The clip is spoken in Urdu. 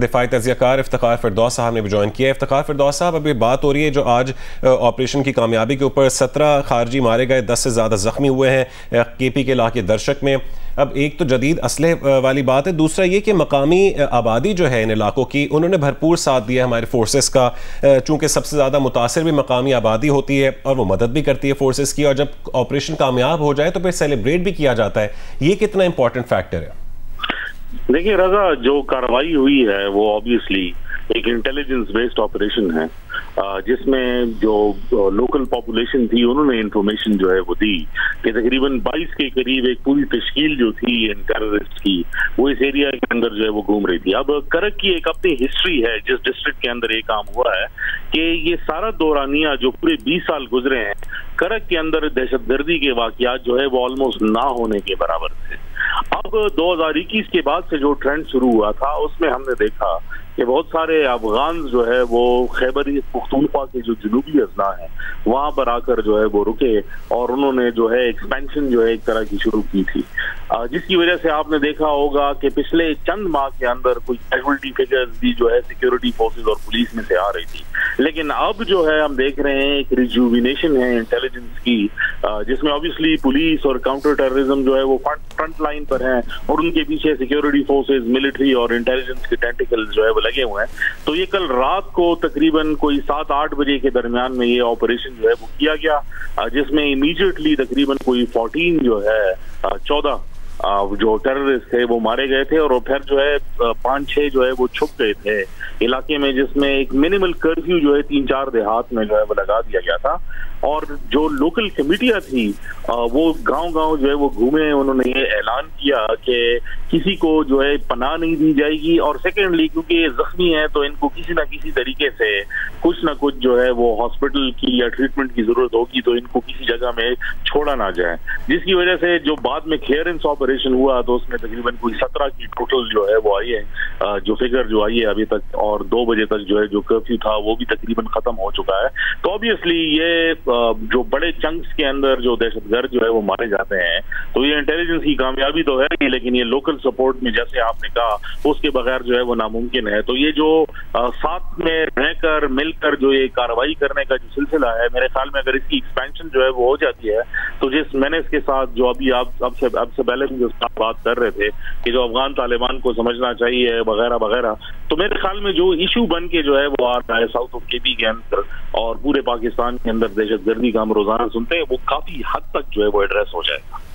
دفاعی تجزیہ کار افتخار فردوس صاحب نے بھی جوائن کیا ہے۔ افتخار فردوس صاحب، ابھی بات ہو رہی ہے جو آج آپریشن کی کامیابی کے اوپر 17 خارجی مارے گئے، 10 سے زیادہ زخمی ہوئے ہیں کے پی کے علاقے درشک میں۔ اب ایک تو جدید اسلحے والی بات ہے، دوسرا یہ کہ مقامی آبادی جو ہے ان علاقوں کی، انہوں نے بھرپور ساتھ دیا ہمارے فورسز کا، چونکہ سب سے زیادہ متاثر بھی مقامی آبادی ہوتی ہے اور وہ مدد بھی کرتی ہے فورسز کی، اور جب آپریشن کامیاب ہو جائے تو پھر سیلیبریٹ بھی کیا جاتا ہے۔ یہ کتنا امپورٹنٹ فیکٹر ہے؟ دیکھیں رضا، جو کارروائی ہوئی ہے وہ آبویسلی ایک انٹیلیجنس بیسڈ آپریشن ہے، جس میں جو لوکل پاپولیشن تھی انہوں نے انفارمیشن جو ہے وہ دی کہ تقریباً 22 کے قریب ایک پوری تشکیل جو تھی ان ٹیررسٹ کی، وہ اس ایریا کے اندر جو ہے وہ گھوم رہی تھی۔ اب کرک کی ایک اپنی ہسٹری ہے جس ڈسٹرکٹ کے اندر یہ کام ہوا ہے کہ یہ سارا دورانیہ جو پورے 20 سال گزرے ہیں، کرک کے اندر دہشت گردی کے واقعات جو ہے وہ آلموسٹ نہ ہونے کے برابر تھے۔ اب 2021 کے بعد سے جو ٹرینڈ شروع ہوا تھا اس میں ہم نے دیکھا کہ بہت سارے افغان جو ہے وہ خیبر پختونخوا کے جو جنوبی اضلاع ہیں وہاں پر آ کر جو ہے وہ رکے اور انہوں نے جو ہے ایکسپینشن جو ہے ایک طرح کی شروع کی تھی، جس کی وجہ سے آپ نے دیکھا ہوگا کہ پچھلے چند ماہ کے اندر کوئی کیجولٹی فگرز بھی جو ہے سیکیورٹی فورسز اور پولیس میں سے آ رہی تھی، لیکن اب جو ہے ہم دیکھ رہے ہیں ایک ریجووینیشن ہے انٹیلیجنس کی، جس میں obviously پولیس اور کاؤنٹر ٹیررزم جو ہے وہ فرنٹ لائن پر ہیں اور ان کے پیچھے سیکیورٹی فورسز، ملٹری اور انٹیلیجنس کے ٹینٹیکلز جو ہے وہ لگے ہوئے ہیں۔ تو یہ کل رات کو تقریباً کوئی 7-8 بجے کے درمیان میں یہ آپریشن جو ہے وہ کیا گیا، جس میں امیڈیٹلی تقریباً کوئی 14 جو ہے 14 جو ٹیررسٹ تھے وہ مارے گئے تھے، اور پھر جو ہے 5-6 جو ہے وہ چھپ گئے تھے علاقے میں، جس میں ایک منیمل کرفیو جو ہے 3-4 دیہات میں جو ہے وہ لگا دیا گیا تھا، اور جو لوکل کمیٹیاں تھی وہ گاؤں گاؤں جو ہے وہ گھومے، انہوں نے یہ اعلان کیا کہ کسی کو جو ہے پناہ نہیں دی جائے گی، اور سیکنڈلی کیونکہ یہ زخمی ہیں تو ان کو کسی نہ کسی طریقے سے کچھ نہ کچھ جو ہے وہ ہاسپٹل کی یا ٹریٹمنٹ کی ضرورت ہوگی تو ان کو کسی جگہ میں چھوڑا نہ جائے، جس کی وجہ سے جو بعد میں کلیئرنس آپریشن ہوا تو اس میں تقریباً کوئی 17 کی ٹوٹل جو ہے وہ آئی ہے، جو فگر جو آئی ہے ابھی تک، اور 2 بجے تک جو ہے جو کرفیو تھا وہ بھی تقریباً ختم ہو چکا ہے۔ تو آبویسلی یہ جو بڑے چنکس کے اندر جو دہشت گرد جو ہے وہ مارے جاتے ہیں، تو یہ انٹیلیجنس کی کامیابی تو ہے ہی، لیکن یہ لوکل سپورٹ میں جیسے آپ نے کہا اس کے بغیر جو ہے وہ ناممکن ہے۔ تو یہ جو ساتھ میں رہ کر مل کر جو یہ کارروائی کرنے کا جو سلسلہ ہے، میرے خیال میں اگر اس کی ایکسپینشن جو ہے وہ ہو جاتی ہے تو جس میں نے اس کے ساتھ جو ابھی آپ اب سے پہلے بھی جو بات کر رہے تھے کہ جو افغان طالبان کو سمجھنا چاہیے وغیرہ وغیرہ، تو میرے خیال میں جو ایشو بن کے جو ہے وہ آ رہا ہے ساؤتھ آف کے پی کے اندر اور پورے پاکستان کے اندر دہشت گردی کا ہم روزانہ سنتے ہیں، وہ کافی حد تک جو ہے وہ ایڈریس ہو جائے گا۔